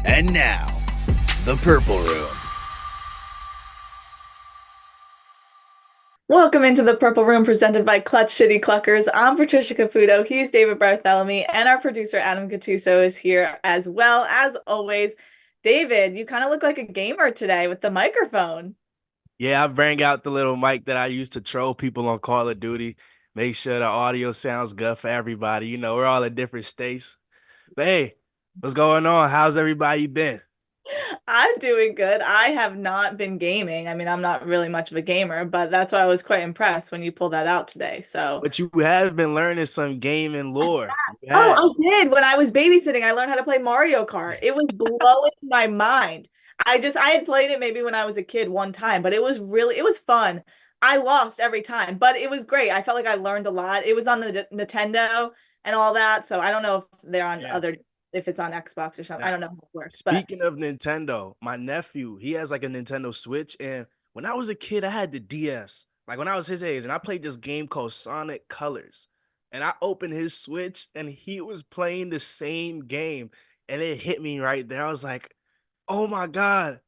And now, the Purple Room. Welcome into the Purple Room presented by Clutch City Cluckers. I'm Patricia Caputo. He's David Bartholomew, and our producer Adam Gattuso is here as well. As always, David, you kind of look like a gamer today with the microphone. Yeah, I bring out the little mic that I used to troll people on Call of Duty. Make sure the audio sounds good for everybody. You know, we're all in different states. But hey, what's going on? How's everybody been? I'm doing good. I have not been gaming. I mean, I'm not really much of a gamer, but that's why I was quite impressed when you pulled that out today. So, But you have been learning some gaming lore. You oh, have. I did. When I was babysitting, I learned how to play Mario Kart. It was blowing my mind. I had played it maybe when I was a kid one time, but it was fun. I lost every time, but it was great. I felt like I learned a lot. It was on the Nintendo and all that, so I don't know if they're on Yeah. if it's on Xbox or something. I Now, don't know how it works, but speaking of Nintendo, my nephew, he has like a Nintendo Switch. And when I was a kid, I had the DS. Like when I was his age, and I played this game called Sonic Colors. And I opened his Switch and he was playing the same game. And it hit me right there. I was like, oh my God,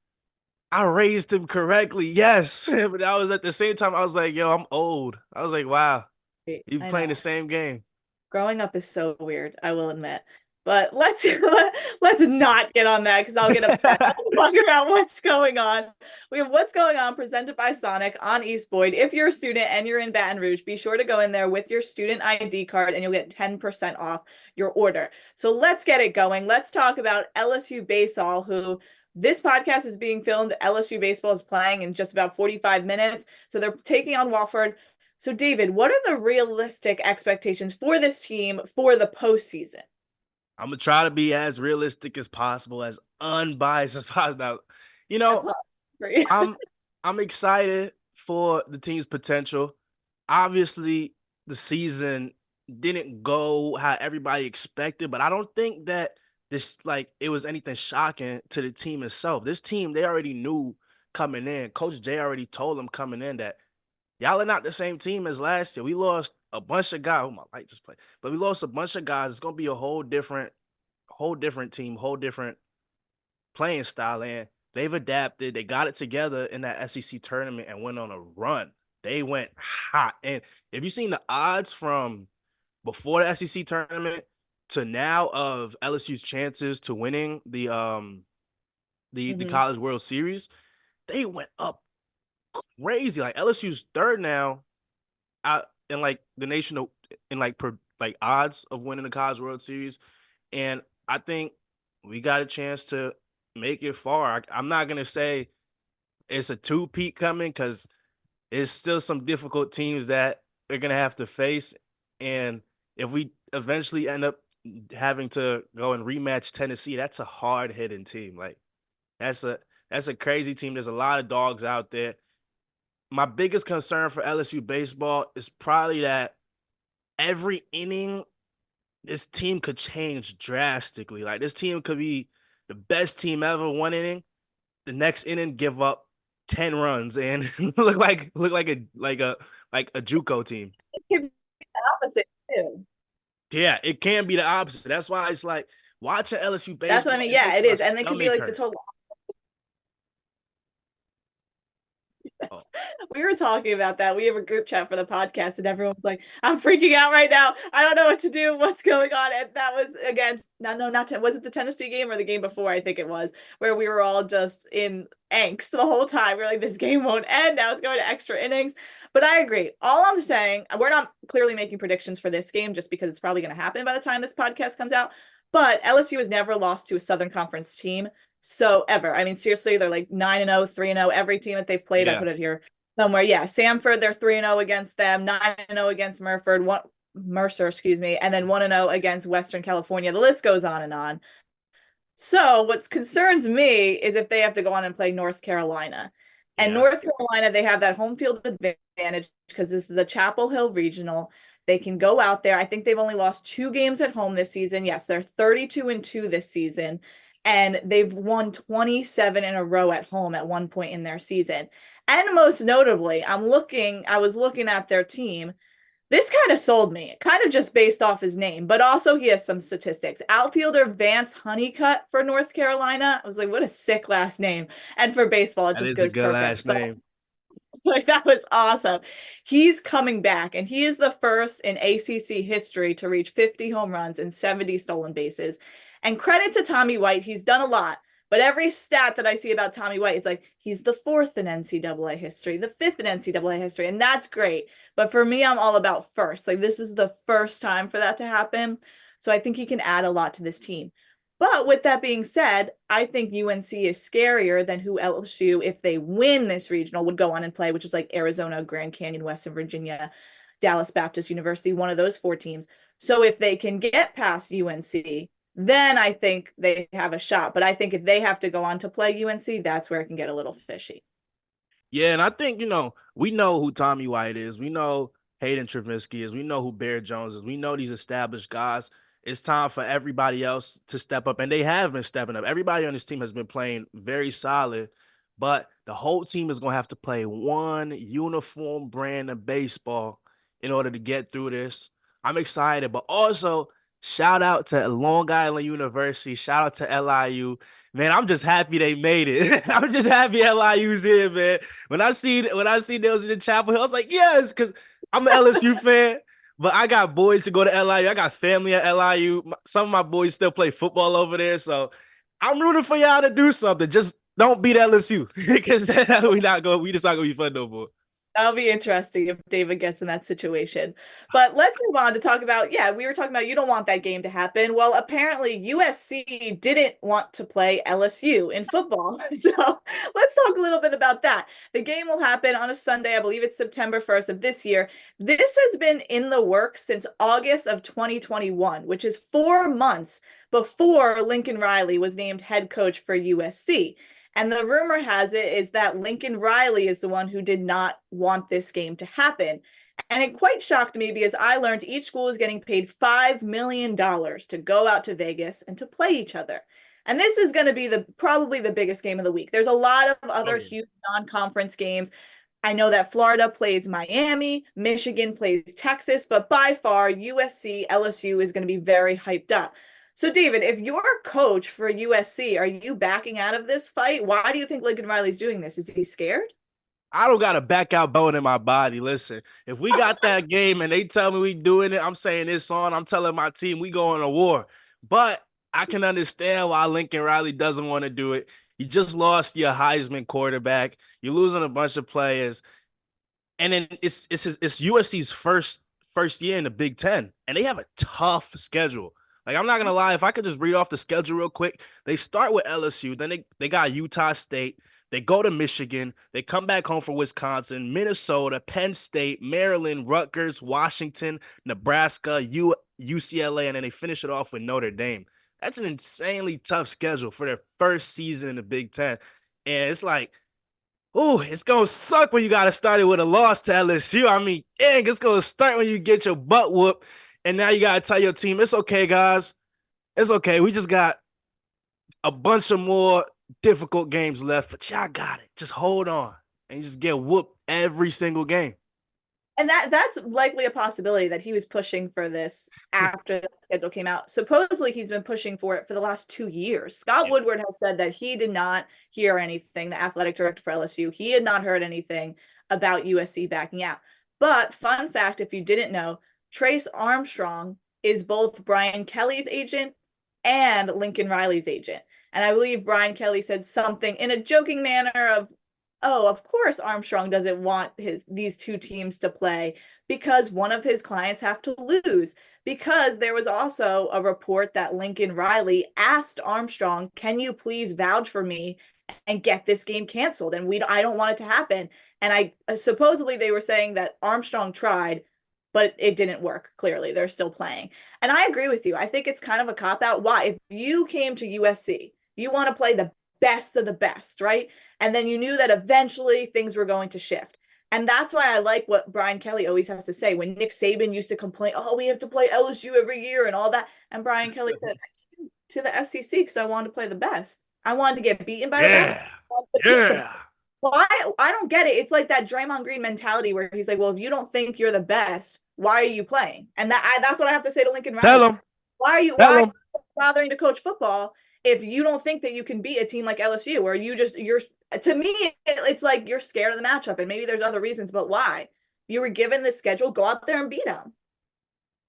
I raised him correctly. Yes. But I was at the same time, I was like, yo, I'm old. I was like, wow, you I playing the know. same game. Growing up is so weird, I will admit. But let's not get on that because I'll get upset. Let's talk about what's going on. We have what's going on presented by Sonic on East Boyd. If you're a student and you're in Baton Rouge, be sure to go in there with your student ID card and you'll get 10% off your order. So let's get it going. Let's talk about LSU Baseball, who this podcast is being filmed. LSU Baseball is playing in just about 45 minutes. So they're taking on Wofford. So, David, what are the realistic expectations for this team for the postseason? I'm gonna try to be as realistic as possible, as unbiased as possible. You That's know, all great. I'm I'm excited for the team's potential. Obviously, the season didn't go how everybody expected, but I don't think that this like it was anything shocking to the team itself. This team, they already knew coming in. Coach Jay already told them coming in that y'all are not the same team as last year. We lost a bunch of guys. Oh, my light just played. But we lost a bunch of guys. It's gonna be a whole different team, whole different playing style. And they've adapted. They got it together in that SEC tournament and went on a run. They went hot. And if you've seen the odds from before the SEC tournament to now of LSU's chances to winning the Mhm. College World Series, they went up crazy. Like LSU's third now out in like the nation in like like odds of winning the College World Series, and I think we got a chance to make it far. I'm not gonna say it's a two-peat coming because it's still some difficult teams that they're gonna have to face, and if we eventually end up having to go and rematch Tennessee, that's a hard hitting team. Like that's a that's a crazy team. There's a lot of dogs out there. My biggest concern for LSU baseball is probably that every inning, this team could change drastically. Like this team could be the best team ever one inning. The next inning, give up 10 runs and look like a JUCO team. It can be the opposite too. Yeah, it can be the opposite. That's why it's like watching LSU That's what I baseball, mean. it Yeah, makes it my is. And it could be stomach like the hurt. total. Oh, We were talking about that. We have a group chat for the podcast, and everyone's like, I'm freaking out right now. I don't know what to do. What's going on? And that was against, no, not, was it the Tennessee game or the game before? I think it was, where we were all just in angst the whole time. We are like, this game won't end. Now it's going to extra innings. But I agree. All I'm saying, we're not clearly making predictions for this game just because it's probably going to happen by the time this podcast comes out. But LSU has never lost to a Southern Conference team. So ever. I mean, seriously, they're like 9-0, 3-0. Every team that they've played, I yeah. put it here somewhere. Yeah, Samford, they're 3-0 against them, 9-0 against Mercer, excuse me, and then 1-0 against Western California. The list goes on and on. So what concerns me is if they have to go on and play North Carolina. And Yeah. North Carolina, they have that home field advantage because this is the Chapel Hill Regional. They can go out there. I think they've only lost 2 games at home this season. Yes, they're 32-2 this season. And they've won 27 in a row at home at one point in their season. And most notably, I was looking at their team. This kind of sold me, kind of just based off his name, but also he has some statistics. Outfielder Vance Honeycutt for North Carolina. I was like, what a sick last name. And for baseball, it That just is a goes good perfect. last name. Like that was awesome. He's coming back, and he is the first in ACC history to reach 50 home runs and 70 stolen bases. And credit to Tommy White, he's done a lot. But every stat that I see about Tommy White, it's like he's the fourth in NCAA history, the fifth in NCAA history, and that's great. But for me, I'm all about first. Like this is the first time for that to happen. So I think he can add a lot to this team. But with that being said, I think UNC is scarier than who LSU, if they win this regional, would go on and play, which is like Arizona, Grand Canyon, Western Virginia, Dallas Baptist University, one of those four teams. So if they can get past UNC, then I think they have a shot. But I think if they have to go on to play UNC, that's where it can get a little fishy. Yeah, and I think, we know who Tommy White is. We know Hayden Travisky is. We know who Bear Jones is. We know these established guys. It's time for everybody else to step up, and they have been stepping up. Everybody on this team has been playing very solid, but the whole team is going to have to play one uniform brand of baseball in order to get through this. I'm excited, but also shout out to Long Island University. Shout out to LIU. Man, I'm just happy they made it. I'm just happy LIU's here, man. When I see they was in the Chapel Hill, I was like, yes, because I'm an LSU fan. But I got boys to go to LIU. I got family at LIU. Some of my boys still play football over there. So I'm rooting for y'all to do something. Just don't beat LSU because we just not gonna be fun no more. That'll be interesting if David gets in that situation. But let's move on to talk about, we were talking about you don't want that game to happen. Well, apparently USC didn't want to play LSU in football. So let's talk a little bit about that. The game will happen on a Sunday. I believe it's September 1st of this year. This has been in the works since August of 2021, which is 4 months before Lincoln Riley was named head coach for USC. And the rumor has it is that Lincoln Riley is the one who did not want this game to happen. And it quite shocked me because I learned each school is getting paid $5 million to go out to Vegas and to play each other. And this is going to be probably the biggest game of the week. There's a lot of other huge non-conference games. I know that Florida plays Miami, Michigan plays Texas, but by far USC, LSU is going to be very hyped up. So, David, if you're a coach for USC, are you backing out of this fight? Why do you think Lincoln Riley's doing this? Is he scared? I don't got a back out bone in my body. Listen, if we got that game and they tell me we doing it, I'm saying it's on. I'm telling my team we going to war. But I can understand why Lincoln Riley doesn't want to do it. You just lost your Heisman quarterback. You're losing a bunch of players. And then it's USC's first year in the Big Ten. And they have a tough schedule. Like, I'm not going to lie. If I could just read off the schedule real quick, they start with LSU. Then they got Utah State. They go to Michigan. They come back home for Wisconsin, Minnesota, Penn State, Maryland, Rutgers, Washington, Nebraska, UCLA, and then they finish it off with Notre Dame. That's an insanely tough schedule for their first season in the Big Ten. And it's like, oh, it's going to suck when you got to start it with a loss to LSU. I mean, dang, it's going to start when you get your butt whooped. And now you got to tell your team, it's okay, guys. It's okay. We just got a bunch of more difficult games left, but y'all got it. Just hold on. And you just get whooped every single game. And that's likely a possibility that he was pushing for this after the schedule came out. Supposedly, he's been pushing for it for the last 2 years. Scott Woodward has said that he did not hear anything, the athletic director for LSU. He had not heard anything about USC backing out. But fun fact, if you didn't know, Trace Armstrong is both Brian Kelly's agent and Lincoln Riley's agent. And I believe Brian Kelly said something in a joking manner of, oh, of course Armstrong doesn't want these two teams to play because one of his clients have to lose. Because there was also a report that Lincoln Riley asked Armstrong, can you please vouch for me and get this game canceled? And I don't want it to happen. And supposedly they were saying that Armstrong tried, but it didn't work. Clearly, they're still playing. And I agree with you. I think it's kind of a cop-out. Why? If you came to USC, you want to play the best of the best, right? And then you knew that eventually things were going to shift. And that's why I like what Brian Kelly always has to say. When Nick Saban used to complain, oh, we have to play LSU every year and all that. And Brian Kelly said, I came to the SEC because I wanted to play the best. I wanted to get beaten by the best. Yeah. Well, I don't get it. It's like that Draymond Green mentality where he's like, well, if you don't think you're the best, why are you playing? And that's what I have to say to Lincoln Riley. Tell him. Why are you bothering to coach football if you don't think that you can beat a team like LSU, or you're to me, it's like you're scared of the matchup, and maybe there's other reasons, but why? You were given this schedule, go out there and beat them.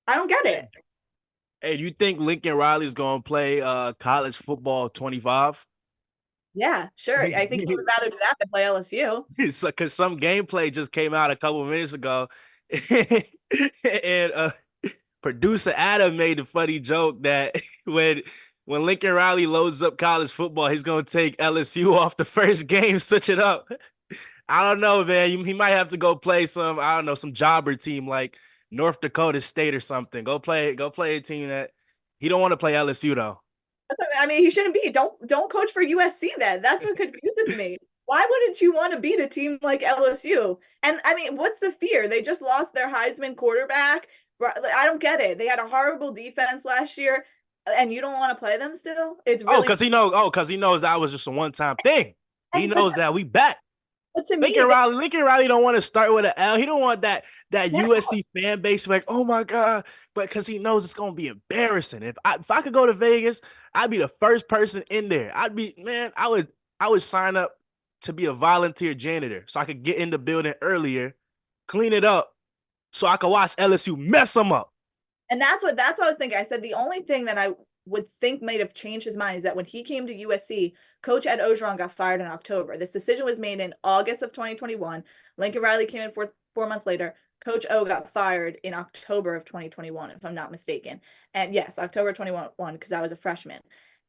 I don't get it. Hey, do you think Lincoln Riley's gonna play college football 25? Yeah, sure. I think he would rather do that than play LSU. Because some gameplay just came out a couple of minutes ago, and producer Adam made the funny joke that when Lincoln Riley loads up college football, he's gonna take LSU off the first game, switch it up. I don't know, man. He might have to go play some, I don't know, some jobber team like North Dakota State or something. Go play a team that he don't want to play LSU though. I mean, he shouldn't be. Don't coach for USC then. That's what confuses me. Why wouldn't you want to beat a team like LSU? And I mean, what's the fear? They just lost their Heisman quarterback. I don't get it. They had a horrible defense last year, and you don't want to play them still? It's really because he knows that was just a one-time thing. He knows that we back. But to Lincoln Riley don't want to start with an L. He don't want that USC fan base like, oh my God, but because he knows it's gonna be embarrassing. If I could go to Vegas, I'd be the first person in there. I would sign up to be a volunteer janitor so I could get in the building earlier, clean it up, so I could watch LSU mess them up. And that's what I was thinking. I said the only thing that I would think might have changed his mind is that when he came to USC, Coach Ed Orgeron got fired in October. This decision was made in August of 2021. Lincoln Riley came in 4 months later. Coach O got fired in October of 2021, if I'm not mistaken. And yes, October 21, because I was a freshman.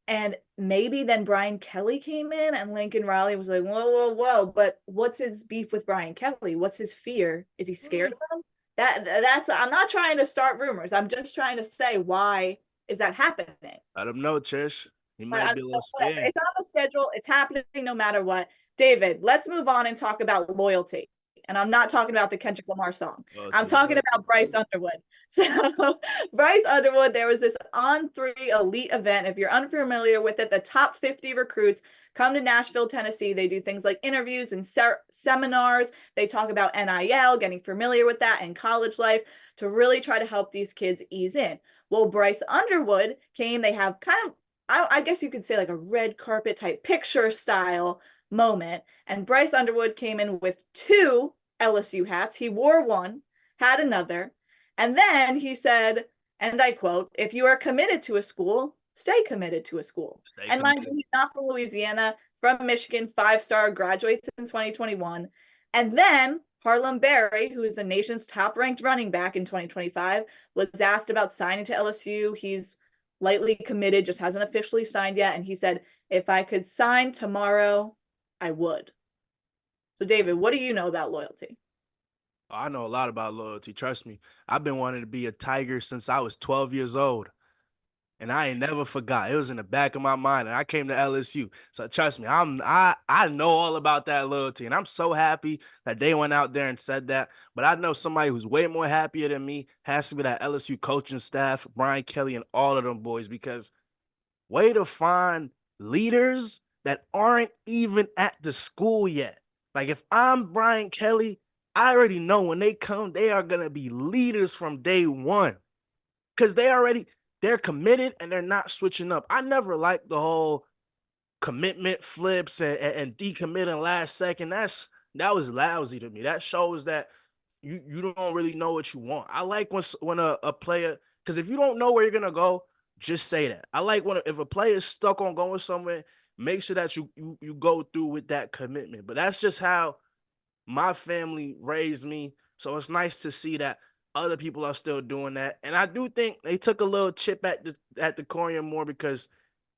And maybe then Brian Kelly came in and Lincoln Riley was like, whoa. But what's his beef with Brian Kelly? What's his fear? Is he scared of him? That's I'm not trying to start rumors. I'm just trying to say, why is that happening? Let him know, Trish. He might be a little scared. It's on the schedule. It's happening no matter what. David, let's move on and talk about loyalty. And I'm not talking about the Kendrick Lamar song. I'm talking about Bryce Underwood. So Bryce Underwood, there was this On3 Elite event. If you're unfamiliar with it, the top 50 recruits come to Nashville, Tennessee. They do things like interviews and seminars. They talk about NIL, getting familiar with that, and college life to really try to help these kids ease in. Well, Bryce Underwood came. They have kind of, I guess you could say, like a red carpet type picture style moment. And Bryce Underwood came in with 2 LSU hats. He wore one, had another. And then he said, and I quote, "If you are committed to a school, stay committed to a school." And mind you, he's not from Louisiana, from Michigan, 5-star, graduates in 2021. And then Harlem Berry, who is the nation's top-ranked running back in 2025, was asked about signing to LSU. He's lightly committed, just hasn't officially signed yet. And he said, "If I could sign tomorrow, I would." So, David, what do you know about loyalty? I know a lot about loyalty. Trust me. I've been wanting to be a Tiger since I was 12 years old. And I ain't never forgot. It was in the back of my mind. And I came to LSU. So trust me, I know all about that loyalty. And I'm so happy that they went out there and said that. But I know somebody who's way more happier than me has to be that LSU coaching staff, Brian Kelly and all of them boys, because way to find leaders that aren't even at the school yet. Like if I'm Brian Kelly, I already know when they come, they are going to be leaders from day one because they're committed and they're not switching up. I never liked the whole commitment flips and decommitting last second. That was lousy to me. That shows that you don't really know what you want. I like when a player, because if you don't know where you're going to go, just say that. I like if a player is stuck on going somewhere, make sure that you go through with that commitment. But that's just how my family raised me. So it's nice to see that other people are still doing that. And I do think they took a little chip at Dakorien Moore, because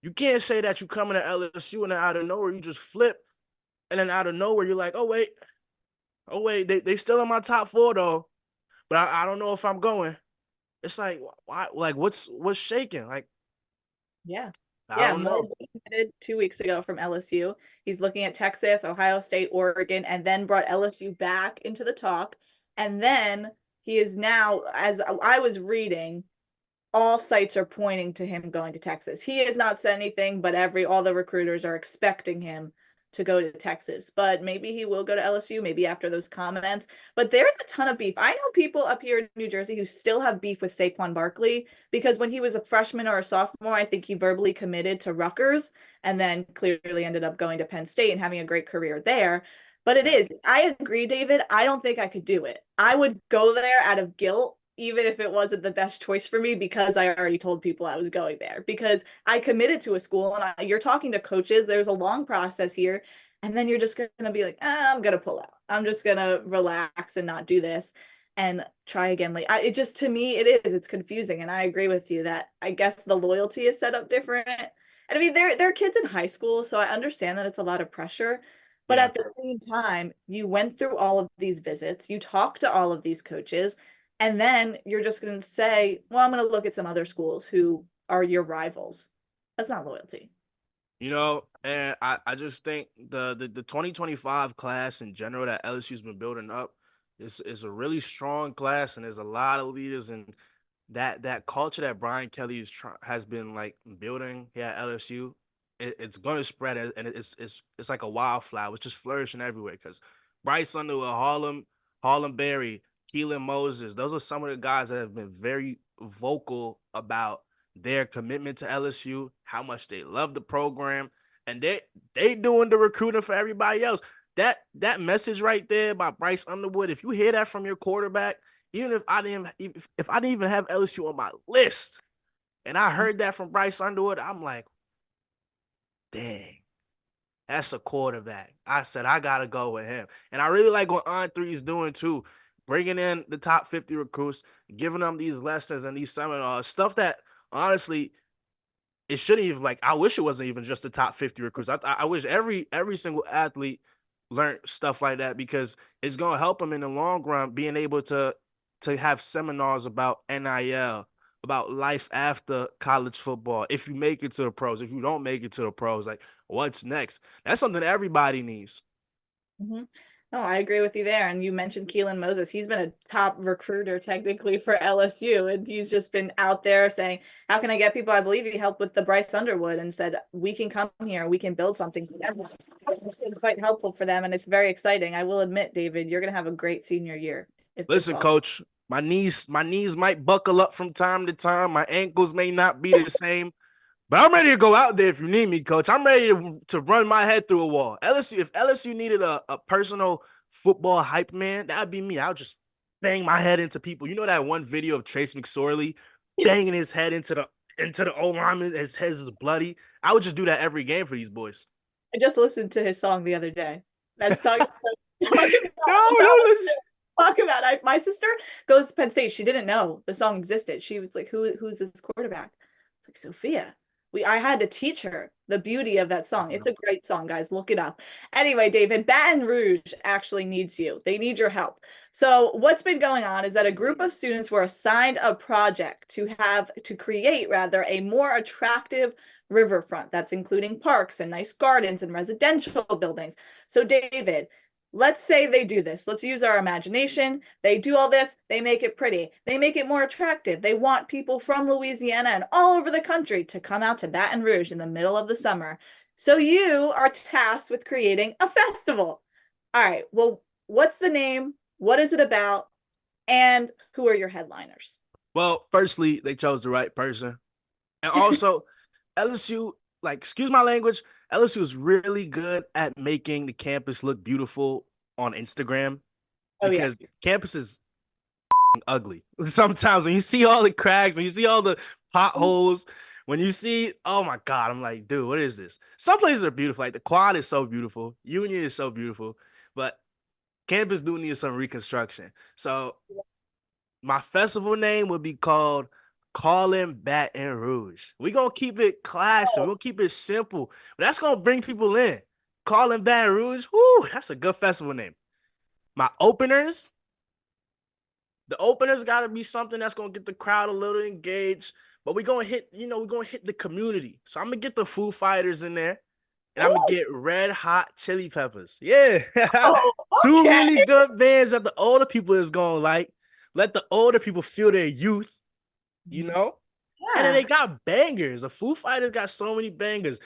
you can't say that you coming to LSU and then out of nowhere you just flip, and then out of nowhere you're like, oh wait, they still in my top 4 though, but I don't know if I'm going. It's like, why? Like what's shaking? Like, yeah. I don't know. Committed 2 weeks ago from LSU. He's looking at Texas, Ohio State, Oregon, and then brought LSU back into the talk. And then he is now, as I was reading, all sites are pointing to him going to Texas. He has not said anything, but all the recruiters are expecting him to go to Texas, but maybe he will go to LSU, maybe after those comments. But there's a ton of beef. I know people up here in New Jersey who still have beef with Saquon Barkley because when he was a freshman or a sophomore, I think he verbally committed to Rutgers and then clearly ended up going to Penn State and having a great career there. But I agree, David. I don't think I could do it. I would go there out of guilt, even if it wasn't the best choice for me, because I already told people I was going there, because I committed to a school and you're talking to coaches. There's a long process here. And then you're just going to be like, I'm going to pull out. I'm just going to relax and not do this and try again. Like it just, to me, it's confusing. And I agree with you that I guess the loyalty is set up different. And I mean, they're kids in high school, so I understand that it's a lot of pressure. But at the same time, you went through all of these visits, you talked to all of these coaches, and then you're just going to say, well, I'm going to look at some other schools who are your rivals. That's not loyalty. And I just think the 2025 class in general that LSU's been building up is a really strong class, and there's a lot of leaders, and that culture that Brian Kelly has been like building here at LSU. It's going to spread, and it's like a wildflower. It's just flourishing everywhere because Bryce Underwood, Harlem Berry, Keelan Moses, those are some of the guys that have been very vocal about their commitment to LSU, how much they love the program, and they doing the recruiting for everybody else. That message right there about Bryce Underwood, if you hear that from your quarterback, even if I didn't even have LSU on my list, and I heard that from Bryce Underwood, I'm like, dang, that's a quarterback. I said, I got to go with him. And I really like what On3 is doing too, bringing in the top 50 recruits, giving them these lessons and these seminars, stuff that honestly, it shouldn't even, like, I wish it wasn't even just the top 50 recruits. I wish every single athlete learned stuff like that because it's going to help them in the long run being able to have seminars about NIL, about life after college football. If you make it to the pros, if you don't make it to the pros, like what's next? That's something everybody needs. Mm-hmm. No, I agree with you there. And you mentioned Keelan Moses. He's been a top recruiter technically for LSU, and he's just been out there saying, how can I get people? I believe he helped with the Bryce Underwood and said, we can come here, we can build something. It's quite helpful for them, and it's very exciting. I will admit, David, you're going to have a great senior year. Listen, Coach, my knees might buckle up from time to time. My ankles may not be the same. But I'm ready to go out there if you need me, Coach. I'm ready to run my head through a wall. If LSU needed a personal football hype man, that'd be me. I'll just bang my head into people. You know that one video of Trace McSorley banging his head into the O-lineman, his head is bloody? I would just do that every game for these boys. I just listened to his song the other day. That song. Talk about it. My sister goes to Penn State. She didn't know the song existed. She was like, who's this quarterback? It's like, Sophia. I had to teach her the beauty of that song. It's a great song, guys. Look it up. Anyway, David, Baton Rouge actually needs you. They need your help. So what's been going on is that a group of students were assigned a project to create a more attractive riverfront that's including parks and nice gardens and residential buildings. So David, let's say they do this. Let's use our imagination. They do all this. They make it pretty. They make it more attractive. They want people from Louisiana and all over the country to come out to Baton Rouge in the middle of the summer. So you are tasked with creating a festival. All right. Well, what's the name? What is it about? And who are your headliners? Well, firstly, they chose the right person. And also, LSU, like, excuse my language, LSU is really good at making the campus look beautiful on Instagram because campus is ugly. Sometimes when you see all the cracks, when you see all the potholes, when you see, oh my God, I'm like, dude, what is this? Some places are beautiful. Like the Quad is so beautiful. Union is so beautiful. But campus do need some reconstruction. So my festival name would be called Calling Baton Rouge. We're going to keep it classy. We're going to keep it simple. But that's going to bring people in. Calling Baton Rouge, whoo, that's a good festival name. My openers, the openers got to be something that's going to get the crowd a little engaged. But we're going to hit, we're going to hit the community. So I'm going to get the Foo Fighters in there. And I'm going to get Red Hot Chili Peppers. Yeah. Two really good bands that the older people is going to like. Let the older people feel their youth. And then they got bangers. The Foo Fighters got so many bangers.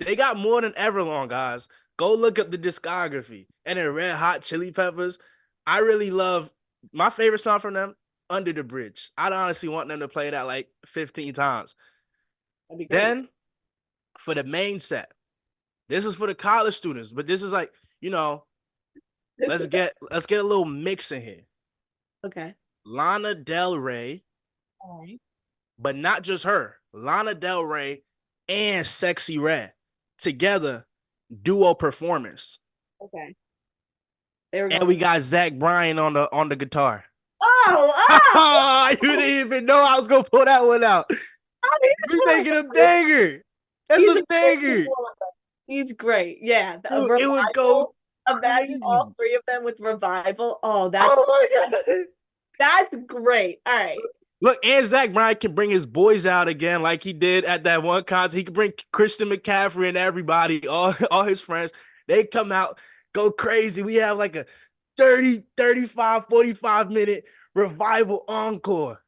They got more than Everlong, guys. Go look up the discography. And then Red Hot Chili Peppers, I really love my favorite song from them, Under the Bridge. I'd honestly want them to play that like 15 times. That'd be great. Then for the main set, this is for the college students, but this is like, let's get a little mix in here. Okay. Lana Del Rey, All right. but not just her. Lana Del Rey and Sexy Red together, duo performance. Okay. And we got Zach Bryan on the guitar. Oh! You didn't even know I was gonna pull that one out. You're making a banger. That's a banger. He's great. Yeah. Dude, it would go. Imagine all three of them with Revival. Oh, my God. That's great. All right. Look, and Zach Bryan can bring his boys out again like he did at that one concert. He can bring Christian McCaffrey and everybody, all his friends. They come out, go crazy. We have like a 30, 35, 45-minute Revival encore.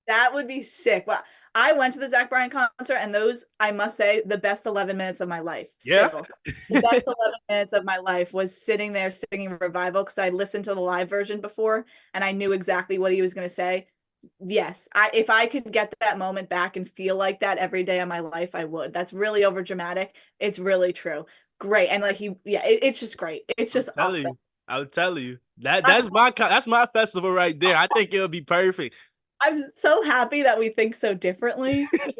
That would be sick. Well, I went to the Zach Bryan concert, and those, I must say, the best 11 minutes of my life. Yeah. Still. The best 11 minutes of my life was sitting there singing Revival because I listened to the live version before, and I knew exactly what he was going to say. Yes, if I could get that moment back and feel like that every day of my life, I would. That's really over dramatic. It's really true. Great. And like it's just great. It's just awesome. I'll tell you. That's my festival right there. I think it'll be perfect. I'm so happy that we think so differently. I'm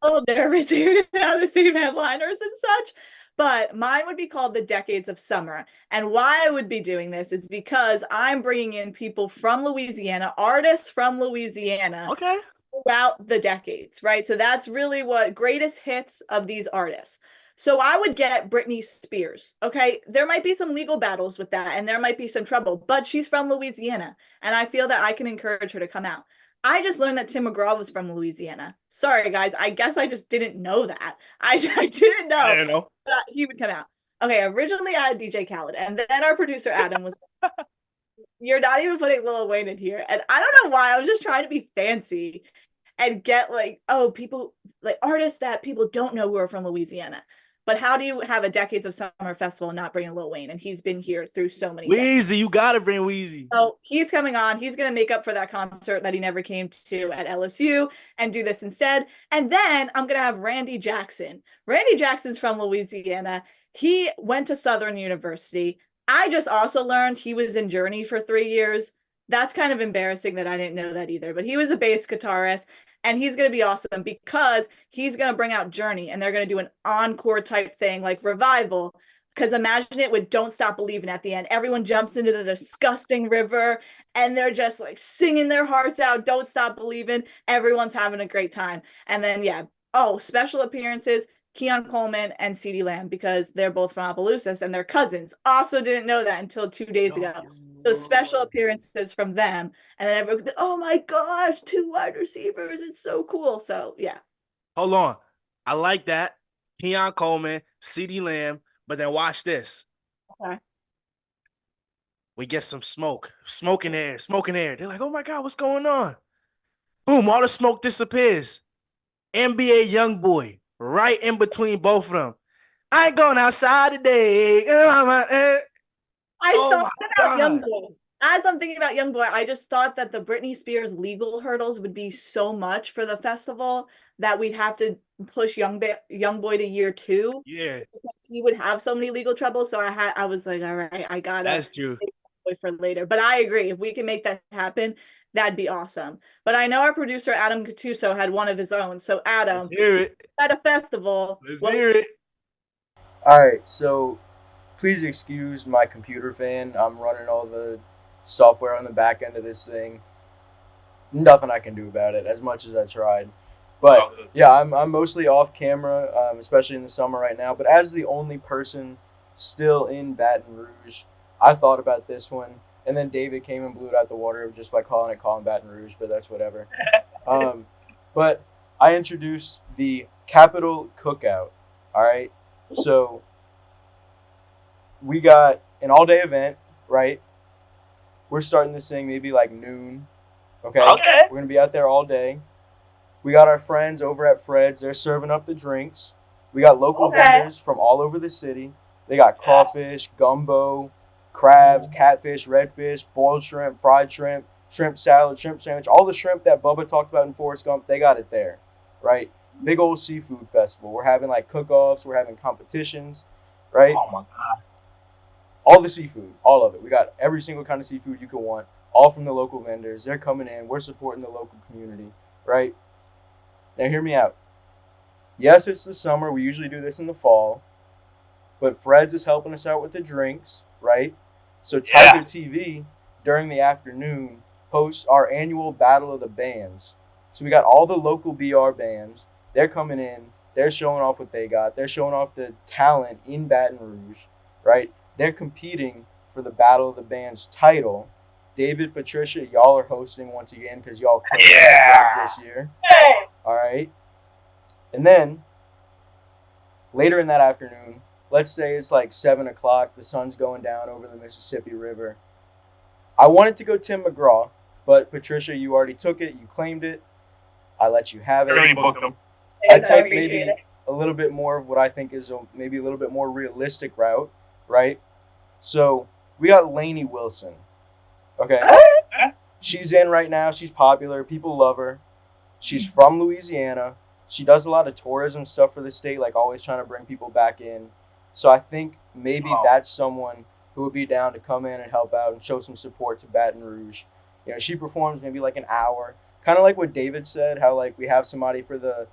a little nervous here to have the same headliners and such. But mine would be called The Decades of Summer. And why I would be doing this is because I'm bringing in people from Louisiana, artists from Louisiana, okay, throughout the decades, right? So that's really what greatest hits of these artists. So I would get Britney Spears, okay? There might be some legal battles with that, and there might be some trouble, but she's from Louisiana, and I feel that I can encourage her to come out. I just learned that Tim McGraw was from Louisiana. Sorry, guys. I guess I just didn't know that. I didn't know. I didn't know. He would come out. Okay, originally I had DJ Khaled, and then our producer Adam was like, you're not even putting Lil Wayne in here. And I don't know why. I was just trying to be fancy and get like, people, like artists that people don't know who are from Louisiana. But how do you have a Decades of Summer festival and not bring in Lil Wayne? And he's been here through so many Weezy, you gotta bring Weezy. So he's coming on. He's going to make up for that concert that he never came to at LSU and do this instead. And then I'm going to have Randy Jackson. Randy Jackson's from Louisiana. He went to Southern University. I just also learned he was in Journey for 3 years. That's kind of embarrassing that I didn't know that either. But he was a bass guitarist. And he's going to be awesome because he's going to bring out Journey. And they're going to do an encore type thing like Revival. Because imagine it with Don't Stop Believing at the end. Everyone jumps into the disgusting river and they're just like singing their hearts out. Don't Stop Believing. Everyone's having a great time. And then, special appearances, Keon Coleman and CeeDee Lamb, because they're both from Opelousas and they're cousins. Also didn't know that until 2 days ago. So special appearances from them. And then everyone, oh my gosh, 2 wide receivers. It's so cool. So, yeah. Hold on. I like that. Keon Coleman, CeeDee Lamb. But then watch this. Okay. We get some smoke in air. They're like, oh my God, what's going on? Boom, all the smoke disappears. NBA Youngboy, right in between both of them. I ain't going outside today. I thought about Youngboy. As I'm thinking about Youngboy, I just thought that the Britney Spears legal hurdles would be so much for the festival that we'd have to push Youngboy to year 2. Yeah, he would have so many legal troubles. So I was like, all right, I gotta. That's true. For later, but I agree. If we can make that happen, that'd be awesome. But I know our producer Adam Gattuso had one of his own. So Adam, let's hear it. At a festival. Let's hear it. All right, so please excuse my computer fan. I'm running all the software on the back end of this thing. Nothing I can do about it, as much as I tried. But yeah, I'm mostly off camera, especially in the summer right now. But as the only person still in Baton Rouge, I thought about this one. And then David came and blew it out the water just by calling Baton Rouge, but that's whatever. But I introduced the Capital Cookout. All right, so we got an all-day event, right? We're starting this thing maybe like noon. Okay. We're gonna be out there all day. We got our friends over at Fred's. They're serving up the drinks. We got local vendors from all over the city. They got crawfish, gumbo, crabs, catfish, redfish, boiled shrimp, fried shrimp, shrimp salad, shrimp sandwich, all the shrimp that Bubba talked about in Forrest Gump, they got it there, right? Big old seafood festival. We're having like cook-offs, we're having competitions, right? Oh my God. All the seafood, all of it. We got every single kind of seafood you could want, all from the local vendors. They're coming in. We're supporting the local community, right? Now hear me out. Yes, it's the summer. We usually do this in the fall. But Fred's is helping us out with the drinks, right? So Tiger TV during the afternoon hosts our annual Battle of the Bands. So we got all the local BR bands. They're coming in. They're showing off what they got. They're showing off the talent in Baton Rouge, right? They're competing for the Battle of the Bands title. David, Patricia, y'all are hosting once again because y'all killed this year. All right. And then later in that afternoon, let's say it's like 7 o'clock, the sun's going down over the Mississippi River. I wanted to go Tim McGraw, but Patricia, you already took it. You claimed it. I let you have it. Already booked them. I took maybe a little bit more of what I think is maybe a little bit more realistic route, right? So we got Lainey Wilson. Okay. She's in right now. She's popular. People love her. She's from Louisiana. She does a lot of tourism stuff for the state, like always trying to bring people back in. So I think maybe that's someone who would be down to come in and help out and show some support to Baton Rouge. You know, she performs maybe like an hour. Kind of like what David said, how like we have somebody for the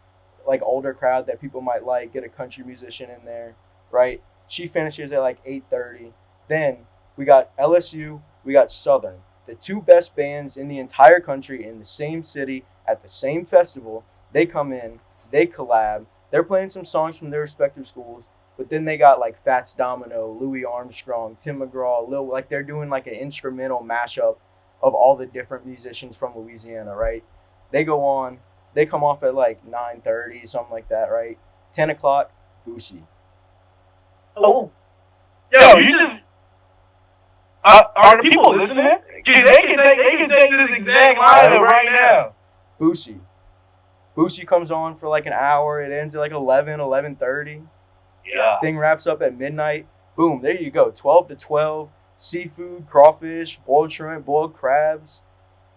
like older crowd that people might like, get a country musician in there, right? She finishes at like 8:30. Then we got LSU, we got Southern. The two best bands in the entire country in the same city at the same festival. They come in, they collab. They're playing some songs from their respective schools. But then they got like Fats Domino, Louis Armstrong, Tim McGraw, Lil, like they're doing like an instrumental mashup of all the different musicians from Louisiana, right? They go on, they come off at like 9:30, something like that, right? 10 o'clock, Boosie. Oh. Yo, you just are the people listening? They can take this exact lineup right now. Boosie. Boosie comes on for like an hour. It ends at like 11, 11:30. Yeah. Thing wraps up at midnight. Boom, there you go. 12 to 12. Seafood, crawfish, boiled shrimp, boiled crabs.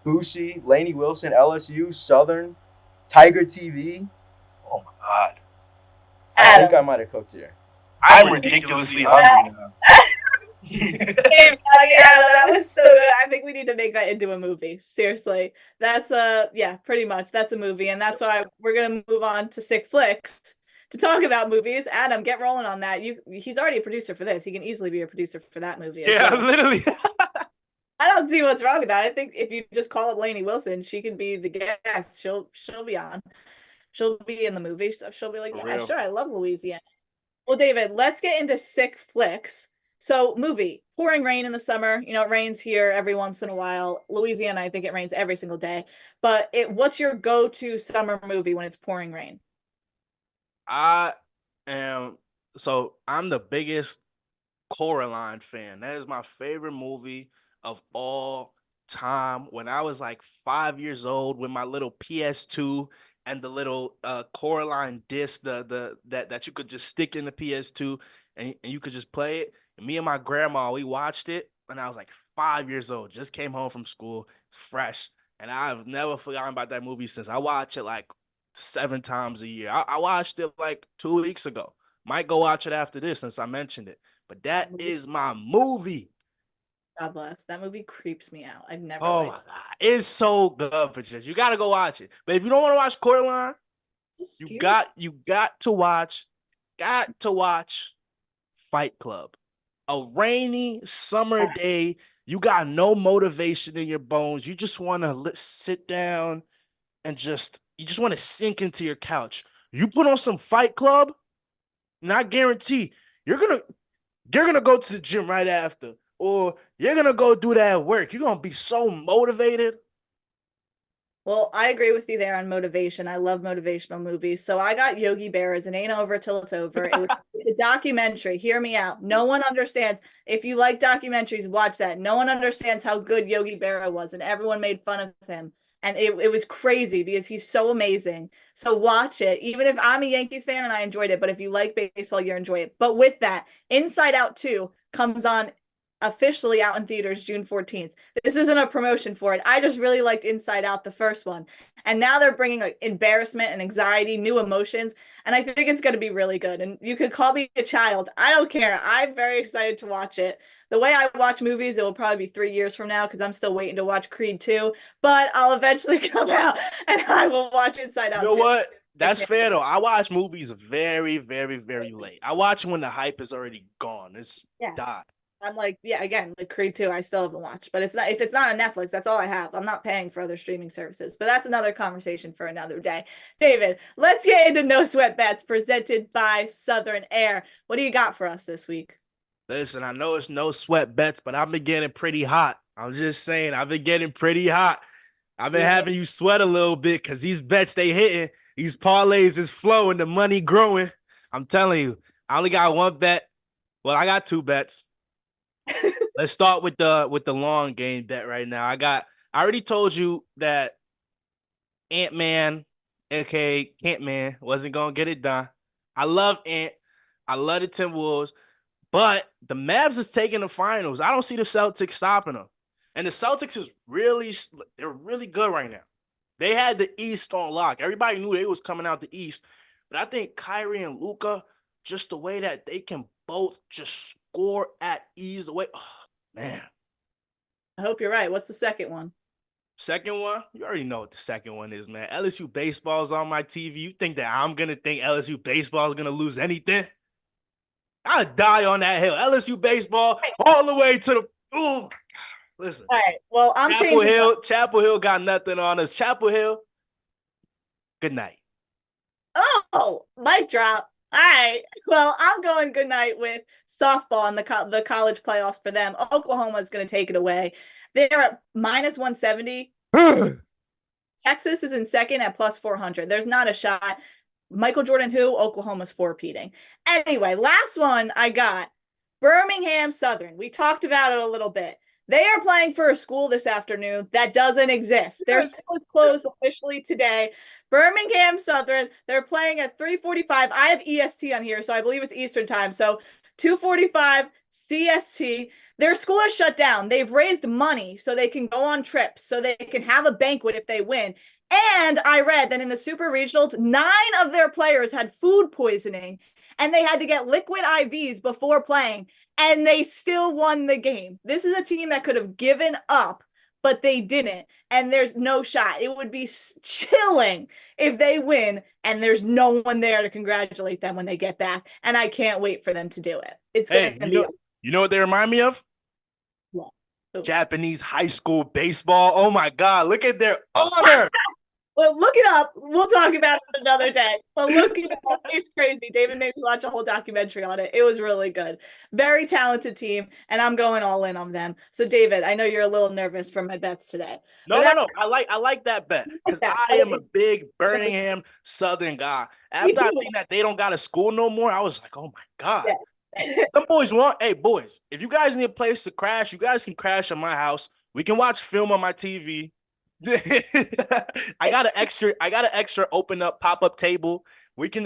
Boosie, Lainey Wilson, LSU, Southern, Tiger TV. Oh my God. I think I might have cooked here. I'm ridiculously hungry now. That was so good. I think we need to make that into a movie. Seriously. That's pretty much. That's a movie. And that's why we're gonna move on to Sick Flicks to talk about movies. Adam, get rolling on that. He's already a producer for this. He can easily be a producer for that movie. Yeah, literally. I don't see what's wrong with that. I think if you just call up Lainey Wilson, she can be the guest. She'll be on. She'll be in the movie. She'll be like, yeah, sure, I love Louisiana. Well, David, let's get into Sick Flicks. So, movie, pouring rain in the summer. You know, it rains here every once in a while. Louisiana, I think it rains every single day. But what's your go-to summer movie when it's pouring rain? I'm the biggest Coraline fan. That is my favorite movie of all time. When I was like 5 years old with my little PS2 and the little Coraline disc, that you could just stick in the PS2 and you could just play it. And me and my grandma, we watched it when I was like 5 years old. Just came home from school. It's fresh. And I've never forgotten about that movie since. I watch it like 7 times a year. I watched it like 2 weeks ago. Might go watch it after this since I mentioned it. But that is my movie. God bless. That movie creeps me out. I've never. Oh my God. It's so good, Patricia. You gotta go watch it. But if you don't want to watch Coraline, you got to watch Fight Club. A rainy summer day. You got no motivation in your bones. You just want to sit down and you just want to sink into your couch. You put on some Fight Club, and I guarantee you're gonna go to the gym right after, or you're gonna go do that at work. You're gonna be so motivated. Well, I agree with you there on motivation. I love motivational movies. So I got Yogi Berra's It Ain't Over Till It's Over. It was a documentary. Hear me out. No one understands. If you like documentaries, watch that. No one understands how good Yogi Berra was, and everyone made fun of him. And it was crazy because he's so amazing. So watch it. Even if I'm a Yankees fan and I enjoyed it, but if you like baseball, you'll enjoy it. But with that, Inside Out 2 comes on officially out in theaters June 14th. This isn't a promotion for it. I just really liked Inside Out, the first one. And now they're bringing like embarrassment and anxiety, new emotions. And I think it's going to be really good. And you could call me a child. I don't care. I'm very excited to watch it. The way I watch movies, it will probably be 3 years from now because I'm still waiting to watch Creed 2. But I'll eventually come out and I will watch Inside Out. You know what? That's fair though. I watch movies very, very, very late. I watch when the hype is already gone. It's died. I'm like, yeah, again, like Creed 2, I still haven't watched, but it's not, if it's not on Netflix, that's all I have. I'm not paying for other streaming services, but that's another conversation for another day. David, let's get into No Sweat Bets presented by Southern Air. What do you got for us this week? Listen, I know it's no sweat bets, but I've been getting pretty hot. I'm just saying, I've been getting pretty hot. I've been having you sweat a little bit because these bets they hitting, these parlays is flowing, the money growing. I'm telling you, I only got one bet. Well, I got two bets. Let's start with the long game bet right now. I already told you that Ant-Man, aka Cant-Man, wasn't gonna get it done. I love Ant. I love the Timberwolves, but the Mavs is taking the finals. I don't see the Celtics stopping them. And the Celtics they're really good right now. They had the East on lock. Everybody knew they was coming out the East. But I think Kyrie and Luka, just the way that they can both just score at ease away. Oh, man. I hope you're right. What's the second one? Second one? You already know what the second one is, man. LSU Baseball is on my TV. You think that I'm going to think LSU Baseball is going to lose anything? I'll die on that hill. LSU Baseball all the way to the... Ooh. Listen. All right. Well, I'm changing. Chapel Hill got nothing on us. Chapel Hill, good night. Oh, mic drop. All right. Well, I'm going good night with softball and the college playoffs for them. Oklahoma is going to take it away. They're at minus 170. Texas is in second at plus 400. There's not a shot. Michael Jordan, who? Oklahoma's four-peating. Anyway, last one I got. Birmingham Southern. We talked about it a little bit. They are playing for a school this afternoon that doesn't exist. Their school is closed officially today. Birmingham Southern, they're playing at 3:45. I have EST on here, so I believe it's Eastern time. So 2:45 CST. Their school is shut down. They've raised money so they can go on trips, so they can have a banquet if they win. And I read that in the Super Regionals, 9 of their players had food poisoning, and they had to get liquid IVs before playing, and they still won the game. This is a team that could have given up, but they didn't, and there's no shot. It would be chilling if they win, and there's no one there to congratulate them when they get back, and I can't wait for them to do it. It's going to be... You know what they remind me of? What? Japanese high school baseball. Oh, my God. Look at their honor. Well, look it up. We'll talk about it another day. But look it up. It's crazy. David made me watch a whole documentary on it. It was really good. Very talented team, and I'm going all in on them. So, David, I know you're a little nervous for my bets today. No. I like that bet because I am a big Birmingham Southern guy. After I seen that they don't got a school no more, I was like, oh, my God. Yeah. Some boys want, hey, boys, if you guys need a place to crash, you guys can crash at my house. We can watch film on my TV. I got an extra open up pop-up table. We can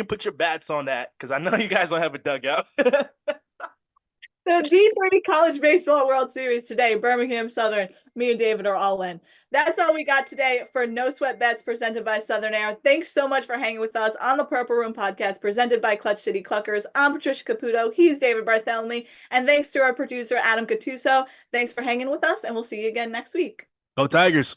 put your bats on that because I know you guys don't have a dugout. The D3 College Baseball World Series today, Birmingham Southern. Me and David are all in. That's all we got today for No Sweat Bets presented by Southern Air. Thanks so much for hanging with us on the Purple Room podcast presented by Clutch City Cluckers. I'm Patricia Caputo. He's David Barthelemy. And thanks to our producer, Adam Gattuso. Thanks for hanging with us, and we'll see you again next week. Go Tigers.